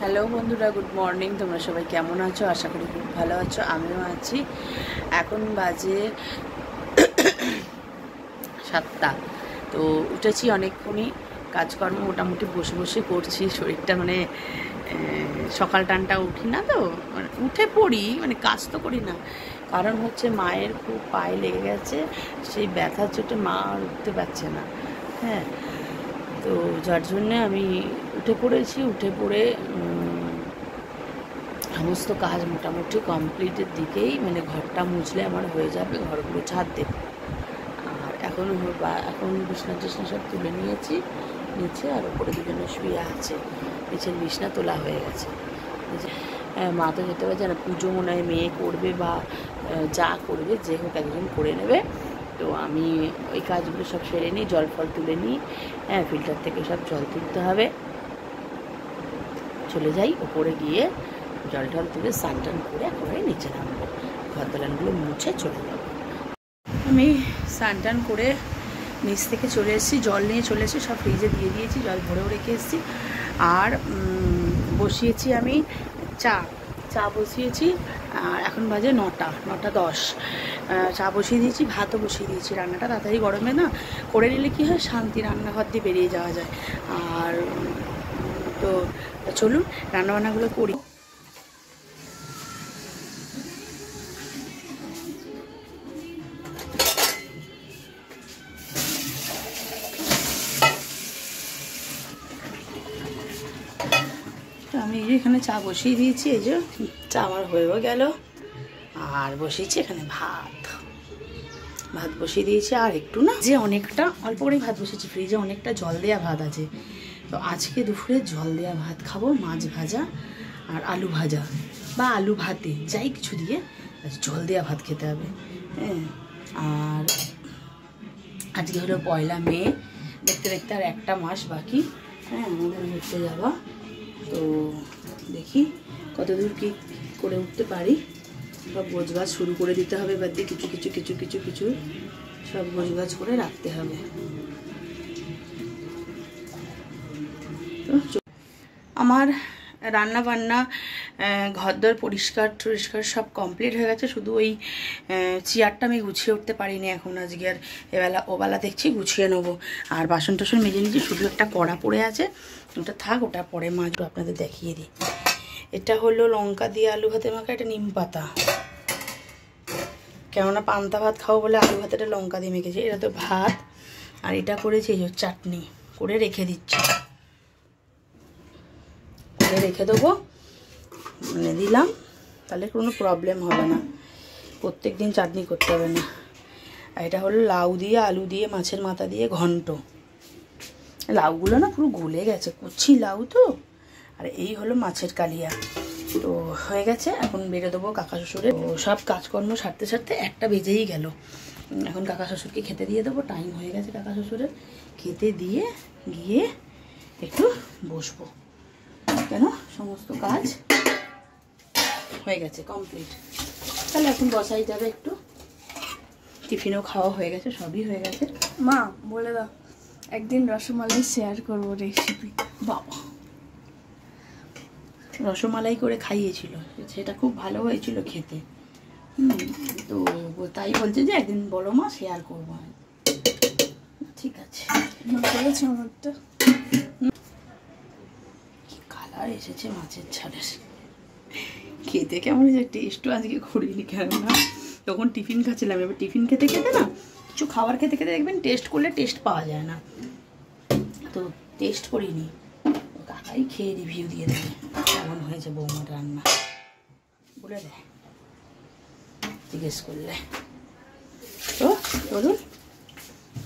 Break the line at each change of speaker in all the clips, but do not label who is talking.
Hello বন্ধুরা, good morning. তোমরা সবাই কেমন আছো? আশা করি খুব ভালো আছো। আমিও আছি। এখন বাজে 7টা। তো উঠেছি অনেকক্ষণই, কাজকর্ম মোটামুটি বসে বসে করছি। শরীরটা মানে সকাল টানটা উঠি না, তো মানে উঠে পড়ি, মানে কাজ তো করি না। কারণ হচ্ছে মায়ের খুব পায়ে লেগে গেছে, সেই ব্যথার চোটে মা আর উঠতে পারছে না। হ্যাঁ, তো যার জন্যে আমি উঠে পড়েছি। উঠে পড়ে সমস্ত কাজ মোটামুটি কমপ্লিটের দিকেই, মানে ঘরটা মুছলে আমার হয়ে যাবে, ঘরগুলো ছাদ দেবো। আর এখন বিছনা টিছনা সব তুলে নিয়েছি নিচে, আর ওপরে দুজনে শুয়ে আছে। নিচের বিছনা তোলা হয়ে গেছে। মা তো যেতে পারছে না, পুজো মনে হয় মেয়ে করবে বা যা করবে, যে হোক একজন করে নেবে। তো আমি ওই কাজগুলো সব সেরে নিই, জল ফল তুলে নিই। হ্যাঁ, ফিল্টার থেকে সব জল তুলতে হবে। চলে যাই ওপরে, গিয়ে জল টল তুলে স্নান টান করে একেবারে নিচে নামবো, ঘর দোলানগুলো মুছে চলে যাবো। আমি স্নান টান করে নিচ থেকে চলে এসেছি, জল নিয়ে চলে এসেছি, সব ফ্রিজে দিয়ে দিয়েছি, জল ভরেও রেখে এসেছি। আর বসিয়েছি আমি চা বসিয়েছি। আর এখন বাজে 9টা 10। চা বসিয়ে দিয়েছি, ভাতও বসিয়ে দিয়েছি। রান্নাটা তাড়াতাড়ি গরমে না করে নিলে কী হয়, শান্তি, রান্নাঘর দিয়ে বেরিয়ে যাওয়া যায়। আর তো চলুন রান্নাবান্নাগুলো করি। আমি এই যে এখানে চা বসিয়ে দিয়েছি, এই যে চা আমার হয়েও গেল। আর বসিয়েছি এখানে ভাত বসিয়ে দিয়েছি। আর একটু না, যে অনেকটা অল্প করেই ভাত বসিয়েছি, ফ্রিজে অনেকটা জল দেওয়া ভাত আছে। তো আজকে দুপুরে জল দেওয়া ভাত খাবো, মাছ ভাজা আর আলু ভাজা বা আলু ভাতে যাই কিছু দিয়ে জল দেওয়া ভাত খেতে হবে। হ্যাঁ, আর আজকে হলো 1 মে। দেখতে দেখতে আর একটা মাস বাকি। হ্যাঁ, আমাদের ঘুরতে যাওয়া। তো দেখি কতদূর কী করে উঠতে পারি। সব গোছগাছ শুরু করে দিতে হবে, এবার দিয়ে কিছু কিছু কিছু কিছু কিছু সব গোছগাছ করে রাখতে হবে। তো আমার রান্না বান্না, ঘরদোর পরিষ্কার টরিষ্কার সব কমপ্লিট হয়ে গেছে। শুধু ওই চেয়ারটা আমি গুছিয়ে উঠতে পারিনি এখন। আজকে আর ওবেলা দেখছি গুছিয়ে নেবো। আর বাসন টাসন মেজে নিয়েছি, শুধু একটা কড়া পড়ে আছে, ওটা থাক, ওটা পরে মাজবো। আপনাদের দেখিয়ে দিই। এটা হলো লঙ্কা দিয়ে আলু ভাতের মাখা, এটা নিম পাতা। কেননা পান্তা ভাত খাবো বলে আলু ভাতেটা লঙ্কা দিয়ে মেখেছি। এটা তো ভাত। আর এটা করেছি এই চাটনি করে রেখে দিচ্ছি, করে রেখে দেবো, মানে দিলাম, তাহলে কোনো প্রবলেম হবে না, প্রত্যেক দিন চাটনি করতে হবে না। আর এটা হলো লাউ দিয়ে আলু দিয়ে মাছের মাথা দিয়ে ঘন্ট। লাউগুলো না পুরো গলে গেছে, কুচি লাউ তো। আর এই হলো মাছের কালিয়া। তো হয়ে গেছে, এখন বেরো দেবো কাকা শ্বশুরে। তো সব কাজকর্ম সারতে সারতে 1টা বেজেই গেল। এখন কাকা শ্বশুরকে খেতে দিয়ে দেবো, টাইম হয়ে গেছে কাকা শ্বশুরের। খেতে দিয়ে গিয়ে একটু বসবো, কেন সমস্ত কাজ হয়ে গেছে কমপ্লিট। তাহলে এখন বসাই যাবে একটু। টিফিনও খাওয়া হয়ে গেছে, সবই হয়ে গেছে।
মা বলে দাও, একদিন রসমালাই শেয়ার করবো রেসিপি।
বাবা, রসমালাই করে খাইয়েছিল, সেটা খুব ভালো হয়েছিল খেতে। তো তাই বলছে যে একদিন বলো মা, শেয়ার করবো। ঠিক আছে,
করেছি আমারটা।
কি কালার এসেছে মাছের ঝালের, খেতে কেমন হয়েছে, টেস্টও আজকে করিনি। কেননা তখন টিফিন খাচ্ছিলাম, এবার টিফিন খেতে খেতে না, কিছু খাবার খেতে খেতে দেখবেন টেস্ট করলে টেস্ট পাওয়া যায় না। তো টেস্ট করিনি, কাকাই খেয়ে রিভিউ দিয়ে দেবে কেমন হয়েছে বৌমার রান্না, বলে দেয় জিজ্ঞেস করলে। তো চলুন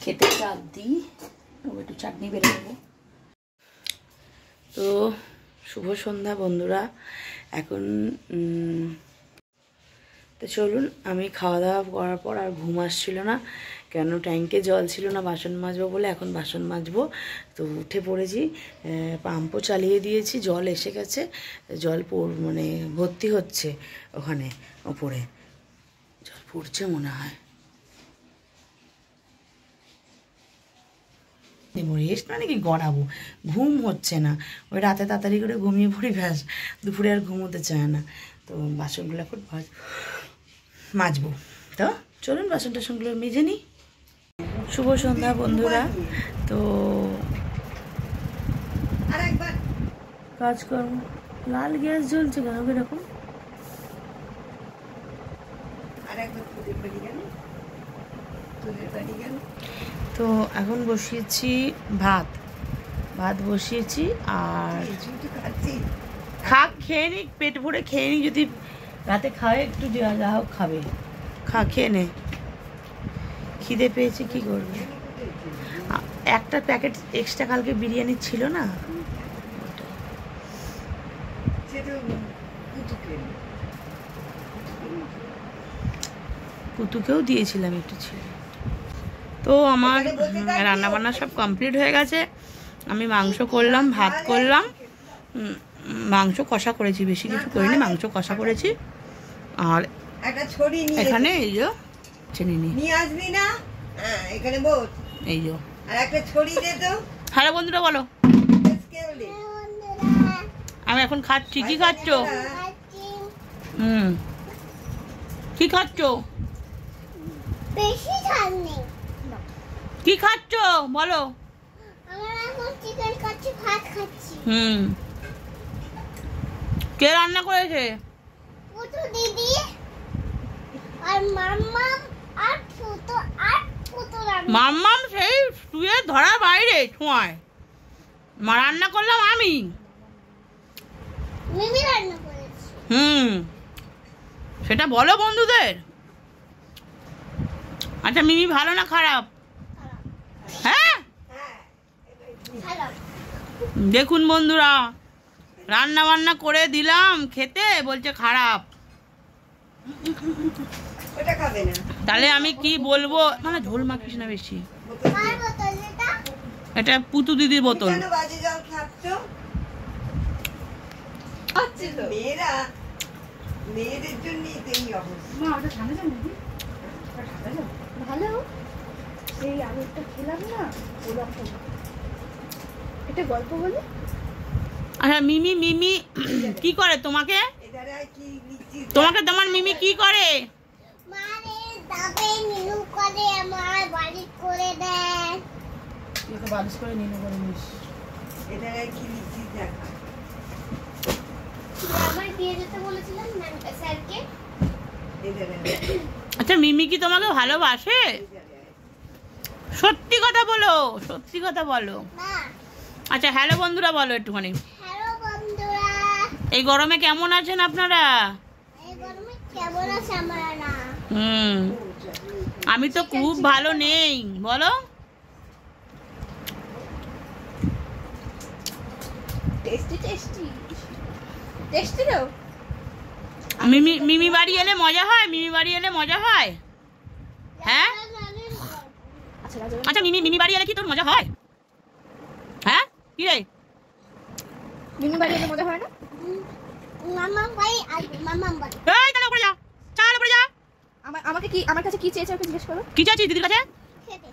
খেতে চাপ দিই, একটু চাটনি বেড়ে দেবো। তো শুভ সন্ধ্যা বন্ধুরা। এখন তো চলুন, আমি খাওয়া দাওয়া করার পর আর ঘুম আসছিল না, কেন ট্যাঙ্কে জল ছিল না বাসন মাজবো বলে। এখন বাসন মাজবো। তো উঠে পড়েছি, পাম্পও চালিয়ে দিয়েছি, জল এসে গেছে, জল মানে ভর্তি হচ্ছে ওখানে ওপরে, জল পড়ছে মনে হয়। দেবো রেস্ট মানে কি গড়াবো, ঘুম হচ্ছে না, ওই রাতে তাড়াতাড়ি করে ঘুমিয়ে পড়ি, ব্যাস দুপুরে আর ঘুমোতে চায় না। তো বাসনগুলো এখন মাজবো। তো চলুন বাসন টাসনগুলো মেজে নিই। শুভ সন্ধ্যা বন্ধুরা। তো কাজকর্ম, লাল গ্যাস জ্বলছে কেন এরকম? তো এখন বসিয়েছি ভাত বসিয়েছি, আর খেয়ে নি, পেট ভরে খেয়ে নি, যদি রাতে খাওয়া একটু যা হোক খাবে, খেয়ে নে, খিদে পেয়েছে কি করবে। একটা প্যাকেট এক্সট্রা কালকে বিরিয়ানি ছিল না, পুতুকেও দিয়েছিলাম, একটু ছিল। তো আমার রান্না বান্না সব কমপ্লিট হয়ে গেছে। আমি মাংস করলাম, ভাত করলাম, মাংস কষা করেছি, বেশি কিছু করিনি, মাংস কষা করেছি। আর এখানে এই যে চিনি নিয়ে আসবি না, এখানে বল, এই যে আর একটা ছড়ি দে তো। হ্যালো বন্ধুরা বলো। আমি এখন খাচ্ছি। কি খাচ্ছ? কি খাচ্ছ?
বেশি ঝাল নেই।
কি খাচ্ছ বলো?
আমরা এখন চিকেন খাচ্ছি, ভাত খাচ্ছি।
কে রান্না করেছে?
পুতু দিদি আর মাম্মাম আর পুতু রান্না।
মাম্মাম সেই শুয়ে ধরা বাইরে ছোঁয়ায়, মা রান্না করলাম আমি।
মিমি রান্না করেছে।
সেটা বলো বন্ধুদের। আচ্ছা মিমি ভালো না খারাপ? হ্যাঁ দেখুন বন্ধুরা, রান্না বান্না করে দিলাম খেতে, বলছে খারাপ। তাহলে আমি কি বলবো? মানে ঝোল মাখিস না বেশি। এটা পুতু দিদির বোতল।
মেয়েদের জন্য
ভালো সেই আমি একটা খেলাম না, ওরকম একটা গল্প বলি।
আচ্ছা মিমি কি করে তোমাকে? তোমার মিমি কি করে?
মানে দাবে নিনু করে, আমার বাড়ি করে দেয়।
তুই তো বালিশ করে নিনু করে নিস।
এটা কি লিখছিস দেখা?
আমার দিয়ে যেতে বলেছিলাম স্যারকে।
আচ্ছা মিমি কি তোমাকে ভালোবাসে? সত্যি কথা বলো, সত্যি কথা বলো।
না।
আচ্ছা হ্যালো বন্ধুরা বলো একটুখানি।
হ্যালো বন্ধুরা।
এই গরমে কেমন আছেন আপনারা?
এই গরমে কেমন আছে আমরা না?
আমি তো খুব ভালো নেই, বলো।
টেস্টি টেস্টি টেস্টি দাও।
মিমি বাড়ি এলে মজা হয়? মিমি বাড়ি এলে মজা হয়? হ্যাঁ আচ্ছা মিমি বাড়ি এলে কি তোর মজা হয়? হ্যাঁ কি রে?
মিমি বাড়ি এলে মজা হয় না?
মামাম ভাই আর মামাম ভাই।
এই তাহলে উপরে যা, চাল উপরে যা।
আমাকে কি, আমার কাছে কি চেয়েছে ওকে জিজ্ঞেস করো।
কি চাইছিস দিদির কাছে?
খেতে।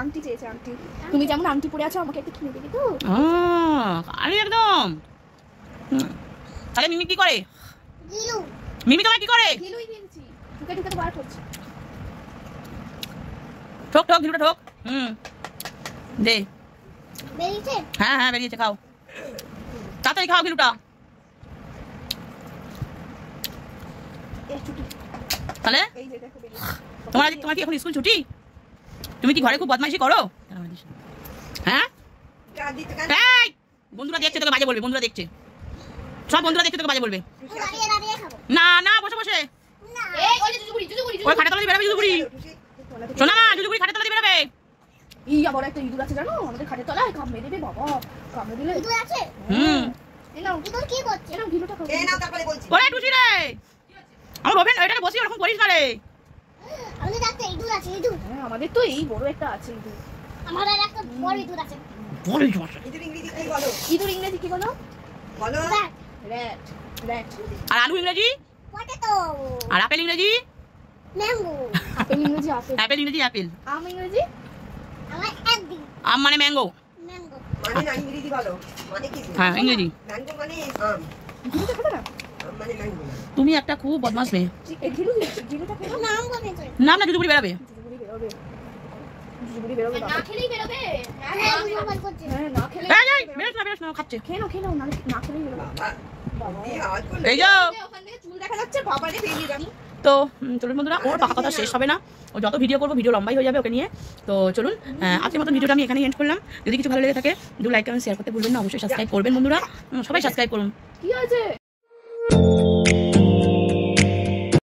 আংটি চেয়েছে, আংটি। তুমি যেমন আংটি পরে আছো আমাকে একটা কিনে দিবি তো?
আরে একদম। তাহলে মিমি কি করে?
গিলু।
মিমি তোমার কি করে?
গিলুই কিনছি, ঢুকে ঢুকে তো বার করছি।
ঠোক গিলুটা ঠোক। দে।
বেরিয়েছে?
হ্যাঁ বেরিয়েছে, খাও তাড়াতাড়ি খাও গিলুটা। তাহলে
এই যে দেখো বেরিয়েছে।
তোমার কি এখন স্কুল ছুটি? তুমি কি ঘরে খুব বদমাইশি করো? হ্যাঁ এই বন্ধুরা দেখছে তোকে বাজে বলবে, বন্ধুরা দেখছে, সব বন্ধুরা দেখছে তোকে বাজে বলবে।
দাঁড়িয়ে দাঁড়িয়ে খাবো।
না বসে
না।
এই ওই যে জুজুগুড়ি
ওই খাটা তলা দিয়ে বেরোবে জুজুগুড়ি। শোনা মা, জুজুগুড়ি খাটা তলা দিয়ে বেরোবে।
ইয়া বড় একটা ইঁদুর আছে জানো আমাদের খাটের তলায়, কামড়ে দেবে বাবা, কামড়ে দিলে।
ইঁদুর আছে?
এই নাও,
ইঁদুর কি করছে?
এই নাও গিলুটা খাও।
এই নাও তারপরে বলছি।
ওরে টুসি রে, আমার ওভেন ওইটাকে বসি ওরকম করিস না রে।
আমাদের একটা ইঁদুর আছে, ইঁদুর।
হ্যাঁ আমাদের তো এই বড় একটা আছে ইঁদুর।
আমার আর একটা বড় ইঁদুর আছে।
বড় জোস।
ইঁদুর ইংরেজি কি বলো?
ইঁদুর ইংরেজি কি বলো?
বলো।
ব্যাট।
Rat, rat.
আর আলু ইংরেজি?
পটেটো।
আর আপেল ইংরেজি?
ম্যাঙ্গো।
আপেল ইংরেজি আপেল।
আপেল ইংরেজি আপেল।
আম ইংরেজি?
আমার একদিন
আম মানে ম্যাঙ্গো।
ম্যাঙ্গো।
মানে না ইংরেজি বলো। মানে কি?
হ্যাঁ ইংরেজি।
ম্যাঙ্গো মানে আম। আম মানে ম্যাঙ্গো না।
তুমি একটা খুব বদমাস মেয়ে।
নাম বলেছে।
নাম না জুজুবুড়ি বেরাবে।
না খেলেই বেরোবে। হ্যাঁ মোবাইল করছে।
বেরোস না খাচ্ছে।
বাবা, এই আওয়াজ করলে
এই যাও।
ওখান থেকে চুল দেখা যাচ্ছে, বাবারে বেরিয়ে যাবি।
তো চলুন বন্ধুরা, ওর পাকা কথা শেষ হবে না, ও যত ভিডিও করবো ভিডিও লম্বাই হয়ে যাবে ওকে নিয়ে। তো চলুন আজকের মতন ভিডিওটা আমি এখানেই এন্ড করলাম। যদি কিছু ভালো লেগে থাকে লাইক কমেন্ট শেয়ার করতে ভুলবেন না, অবশ্যই সাবস্ক্রাইব করবেন বন্ধুরা, সবাই সাবস্ক্রাইব করুন।
কি হয়েছে?